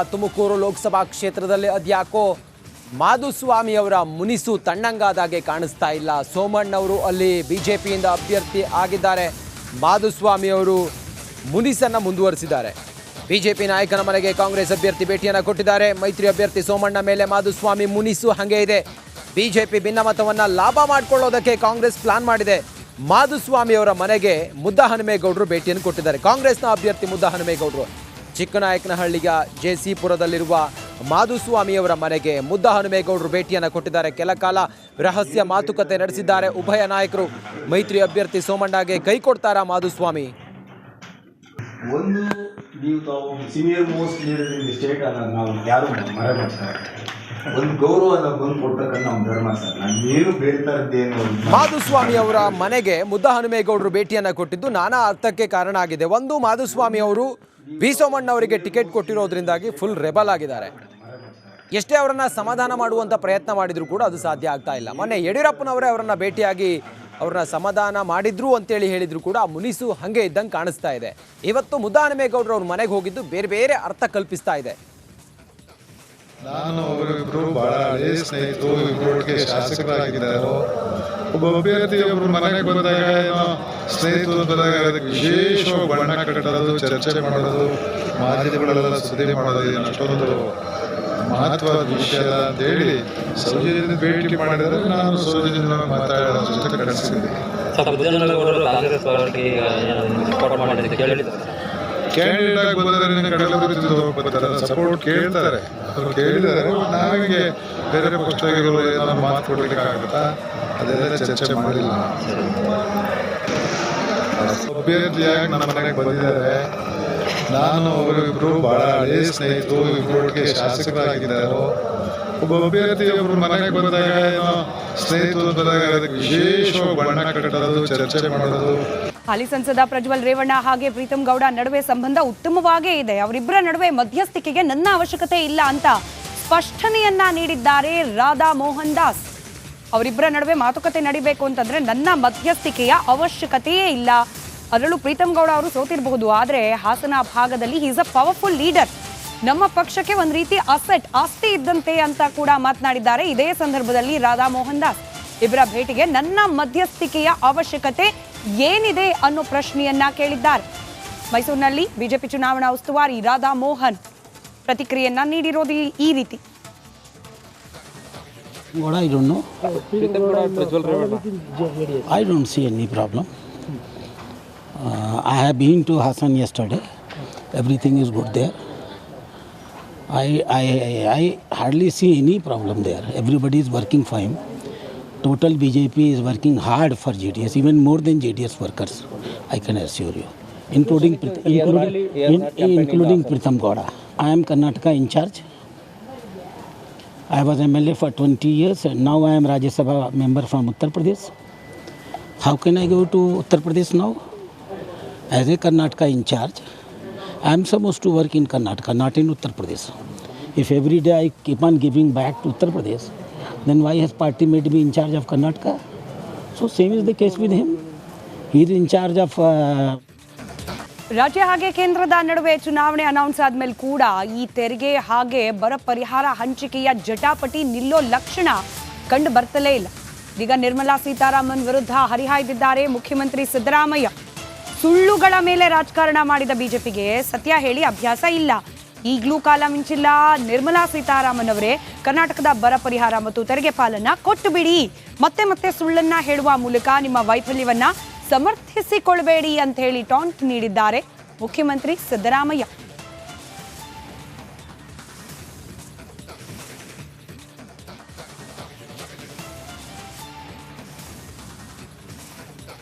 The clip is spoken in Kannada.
ತುಮಕೂರು ಲೋಕಸಭಾ ಕ್ಷೇತ್ರದಲ್ಲಿ ಅದ್ಯಾಕೋ ಮಾಧುಸ್ವಾಮಿ ಅವರ ಮುನಿಸು ತಣ್ಣಂಗಾದಾಗೆ ಕಾಣಿಸ್ತಾ ಇಲ್ಲ. ಸೋಮಣ್ಣವರು ಅಲ್ಲಿ ಬಿಜೆಪಿಯಿಂದ ಅಭ್ಯರ್ಥಿ ಆಗಿದ್ದಾರೆ. ಮಾಧುಸ್ವಾಮಿ ಅವರು ಮುನಿಸನ್ನ ಮುಂದುವರಿಸಿದ್ದಾರೆ. ಬಿಜೆಪಿ ನಾಯಕನ ಮನೆಗೆ ಕಾಂಗ್ರೆಸ್ ಅಭ್ಯರ್ಥಿ ಭೇಟಿಯನ್ನು ಕೊಟ್ಟಿದ್ದಾರೆ. ಮೈತ್ರಿ ಅಭ್ಯರ್ಥಿ ಸೋಮಣ್ಣ ಮೇಲೆ ಮಾಧುಸ್ವಾಮಿ ಮುನಿಸು ಹಾಗೆ ಇದೆ. ಬಿಜೆಪಿ ಭಿನ್ನಮತವನ್ನು ಲಾಭ ಮಾಡಿಕೊಳ್ಳೋದಕ್ಕೆ ಕಾಂಗ್ರೆಸ್ ಪ್ಲಾನ್ ಮಾಡಿದೆ. ಮಾಧುಸ್ವಾಮಿ ಅವರ ಮನೆಗೆ ಮುದ್ದಹನುಮೇಗೌಡರು ಭೇಟಿಯನ್ನು ಕೊಟ್ಟಿದ್ದಾರೆ. ಕಾಂಗ್ರೆಸ್ನ ಅಭ್ಯರ್ಥಿ ಮುದ್ದಹನುಮೇಗೌಡರು ಚಿಕ್ಕನಾಯಕನಹಳ್ಳಿಯ ಜೆಸಿಪುರದಲ್ಲಿರುವ ಮಾಧುಸ್ವಾಮಿಯವರ ಮನೆಗೆ ಮುದ್ದಹನುಮೇಗೌಡರು ಭೇಟಿಯನ್ನು ಕೊಟ್ಟಿದ್ದಾರೆ. ಕೆಲ ಕಾಲ ರಹಸ್ಯ ಮಾತುಕತೆ ನಡೆಸಿದ್ದಾರೆ ಉಭಯ ನಾಯಕರು. ಮೈತ್ರಿ ಅಭ್ಯರ್ಥಿ ಸೋಮಣ್ಣಗೆ ಕೈ ಕೊಡ್ತಾರಾ ಮಾಧುಸ್ವಾಮಿ? ಒಂದು ನೀವು ತಾವು senior most leader in the state ಅನ್ನೋದು ನಾವು ಯಾರು ಮರೆಮಾಡ್ತಾರೆ. ಒಂದು ಗೌರವ ಬಂದು ಕೊಡ್ತಕ್ಕಂಥ ನಮ್ಮ ಧರ್ಮ ಸರ್. ನಾನು ಏನು ಬೇಡ್ತಾ ಇದ್ದೇನು. ಮಾಧುಸ್ವಾಮಿ ಅವರ ಮನೆಗೆ ಮುದ್ದಹನುಮೇಗೌಡರು ಭೇಟಿಯನ್ನು ಕೊಟ್ಟಿದ್ದು ನಾನಾ ಅರ್ಥಕ್ಕೆ ಕಾರಣ ಆಗಿದೆ. ಒಂದು, ಮಾಧುಸ್ವಾಮಿ ಅವರು ವಿ ಸೋಮಣ್ಣ ಅವರಿಗೆ ಟಿಕೆಟ್ ಕೊಟ್ಟಿರೋದ್ರಿಂದಾಗಿ ಫುಲ್ ರೆಬಲ್ ಆಗಿದ್ದಾರೆ. ಎಷ್ಟೇ ಅವರನ್ನ ಸಮಾಧಾನ ಮಾಡುವಂಥ ಪ್ರಯತ್ನ ಮಾಡಿದ್ರು ಕೂಡ ಅದು ಸಾಧ್ಯ ಆಗ್ತಾ ಇಲ್ಲ. ಮೊನ್ನೆ ಯಡಿಯೂರಪ್ಪನವರೇ ಅವರನ್ನ ಭೇಟಿಯಾಗಿ ಅವ್ರನ್ನ ಸಮಾಧಾನ ಮಾಡಿದ್ರು ಅಂತೇಳಿ ಹೇಳಿದ್ರು ಕೂಡ ಆ ಮುನಿಸು ಹಾಗೆ ಇದ್ದಂಗೆ ಕಾಣಿಸ್ತಾ ಇದೆ. ಇವತ್ತು ಮುದ್ದಹನುಮೇಗೌಡರು ಅವ್ರ ಮನೆಗೆ ಹೋಗಿದ್ದು ಬೇರೆ ಬೇರೆ ಅರ್ಥ ಕಲ್ಪಿಸ್ತಾ ಇದೆ. ನಾನು ಅವರಿಬ್ಬರು ಬಹಳ ಹಳೆ ಸ್ನೇಹಿತರು, ಇಬ್ಬರೊಟ್ಟಿಗೆ ಶಾಸಕರಾಗಿದ್ದಾರೆ. ಒಬ್ಬ ಅಭ್ಯರ್ಥಿ ಒಬ್ಬರು ಮನೆಗೆ ಬಂದಾಗ ಸ್ನೇಹಿತರು ಬಂದಾಗ ಅದಕ್ಕೆ ವಿಶೇಷವಾಗಿ ಬಣ್ಣ ಕಟ್ಟೋದು, ಚರ್ಚೆ ಮಾಡೋದು, ಮಾಧ್ಯಮಗಳೆಲ್ಲ ಸುದ್ದಿ ಮಾಡೋದು ಅಷ್ಟೊಂದು ಮಹತ್ವದ ವಿಷಯ ಅಂತೇಳಿ ಸೌಜನ್ಯ ಭೇಟಿ ಮಾಡಿದರೆ ನಾನು ಸೌಜನ್ಯ ಮಾತಾಡೋ ಜೊತೆ ಕಳಿಸಿದ್ದೆ. ಕ್ಯಾಂಡಿಡೇಟ್ ಆಗಿ ಬಂದರೆ ಕಡಲ ಸಪೋರ್ಟ್ ಕೇಳ್ತಾರೆ, ಅವರು ಕೇಳಿದ್ದಾರೆ. ನಾವಿಗೆ ಬೇರೆ ಪಕ್ಷಗಳು ಏನಾದ್ರು ಮಾತು ಕೊಡ್ಲಿಕ್ಕೆ ಆಗುತ್ತಾ ಅದೆಲ್ಲ ಚರ್ಚೆ ಮಾಡಿಲ್ಲ. ಅಭ್ಯರ್ಥಿಯಾಗಿ ನಮ್ಮ ಮನೆಗೆ ಬಂದಿದ್ದಾರೆ. ನಾನು ಅವರಿಬ್ಬರು ಬಹಳ ಹಳೆ ಸ್ನೇಹಿತರು, ಇಬ್ಬರೊಟ್ಟಿಗೆ ಶಾಸಕರಾಗಿದ್ದಾರೆ. ಒಬ್ಬ ಅಭ್ಯರ್ಥಿ ಒಬ್ಬರು ಮನೆಗೆ ಬಂದಾಗ ಸ್ನೇಹಿತರು ಬಂದಾಗ ಅದಕ್ಕೆ ವಿಶೇಷವಾಗಿ ಬಣ್ಣ ಕಟ್ಟೋದು, ಚರ್ಚೆ ಮಾಡೋದು. ಹಾಲಿ ಸಂಸದ ಪ್ರಜ್ವಲ್ ರೇವಣ್ಣ ಹಾಗೆ ಪ್ರೀತಮ್ ಗೌಡ ನಡುವೆ ಸಂಬಂಧ ಉತ್ತಮವಾಗೇ ಇದೆ. ಅವರಿಬ್ಬರ ನಡುವೆ ಮಧ್ಯಸ್ಥಿಕೆಗೆ ನನ್ನ ಅವಶ್ಯಕತೆ ಇಲ್ಲ ಅಂತ ಸ್ಪಷ್ಟನೆಯನ್ನ ನೀಡಿದ್ದಾರೆ ರಾಧಾ ಮೋಹನ್ ದಾಸ್. ಅವರಿಬ್ಬರ ನಡುವೆ ಮಾತುಕತೆ ನಡಿಬೇಕು ಅಂತಂದ್ರೆ ನನ್ನ ಮಧ್ಯಸ್ಥಿಕೆಯ ಅವಶ್ಯಕತೆಯೇ ಇಲ್ಲ. ಅದರಲ್ಲೂ ಪ್ರೀತಮ್ ಗೌಡ ಅವರು ಸೋತಿರಬಹುದು, ಆದರೆ ಹಾಸನ ಭಾಗದಲ್ಲಿ ಈಸ್ ಅ ಪವರ್ಫುಲ್ ಲೀಡರ್. ನಮ್ಮ ಪಕ್ಷಕ್ಕೆ ಒಂದು ರೀತಿ ಆಸ್ತಿ ಇದ್ದಂತೆ ಅಂತ ಕೂಡ ಮಾತನಾಡಿದ್ದಾರೆ. ಇದೇ ಸಂದರ್ಭದಲ್ಲಿ ರಾಧಾ ಮೋಹನ್ ದಾಸ್ ಇಬ್ಬರ ಭೇಟಿಗೆ ನನ್ನ ಮಧ್ಯಸ್ಥಿಕೆಯ ಅವಶ್ಯಕತೆ ಏನಿದೆ ಅನ್ನೋ ಪ್ರಶ್ನೆಯನ್ನ ಕೇಳಿದ್ದಾರೆ. ಮೈಸೂರಿನಲ್ಲಿ ಬಿಜೆಪಿ ಚುನಾವಣಾ ಉಸ್ತುವಾರಿ ರಾಧಾ ಮೋಹನ್ ಪ್ರತಿಕ್ರಿಯೆಯನ್ನ ನೀಡಿರೋದು ಈ ರೀತಿ. I don't know. I don't see any problem. I have been to Hassan yesterday. Everything is good there. I hardly see any problem there. Everybody is working fine. Total BJP is working hard for JDS, even more than JDS workers, I can assure you, including Pritham Gowda. I am Karnataka in charge. I was MLA for 20 years and now I am Rajya Sabha member from Uttar Pradesh. How can I go to Uttar Pradesh now? As a Karnataka in charge, I am supposed to work in Karnataka, not in Uttar Pradesh. If every day I keep on giving back to Uttar Pradesh, then why has party made me in charge of Karnataka? So same is the case with him. He is in charge of... ರಾಜ್ಯ ಹಾಗೆ ಕೇಂದ್ರದ ನಡುವೆ ಚುನಾವಣೆ ಅನೌನ್ಸ್ ಆದ್ಮೇಲೆ ಕೂಡ ಈ ತೆರಿಗೆ ಹಾಗೆ ಬರ ಪರಿಹಾರ ಹಂಚಿಕೆಯ ಜಟಾಪಟಿ ನಿಲ್ಲೋ ಲಕ್ಷಣ ಕಂಡು ಬರ್ತಲೇ ಇಲ್ಲ. ಈಗ ನಿರ್ಮಲಾ ಸೀತಾರಾಮನ್ ವಿರುದ್ಧ ಹರಿಹಾಯ್ದಿದ್ದಾರೆ ಮುಖ್ಯಮಂತ್ರಿ ಸಿದ್ದರಾಮಯ್ಯ. ಸುಳ್ಳುಗಳ ಮೇಲೆ ರಾಜಕಾರಣ ಮಾಡಿದ ಬಿಜೆಪಿಗೆ ಸತ್ಯ ಹೇಳಿ ಅಭ್ಯಾಸ ಇಲ್ಲ. ಈಗಲೂ ಕಾಲ ಮಿಂಚಿಲ್ಲ. ನಿರ್ಮಲಾ ಸೀತಾರಾಮನ್ ಅವರೇ ಕರ್ನಾಟಕದ ಬರ ಪರಿಹಾರ ಮತ್ತು ತೆರಿಗೆ ಪಾಲನ್ನ ಕೊಟ್ಟು ಬಿಡಿ. ಮತ್ತೆ ಸುಳ್ಳನ್ನ ಹೇಳುವ ಮೂಲಕ ನಿಮ್ಮ ವೈಫಲ್ಯವನ್ನ ಸಮರ್ಥಿಸಿಕೊಳ್ಳಬೇಡಿ ಅಂತ ಹೇಳಿ ಟಾಂಟ್ ನೀಡಿದ್ದಾರೆ ಮುಖ್ಯಮಂತ್ರಿ ಸಿದ್ದರಾಮಯ್ಯ.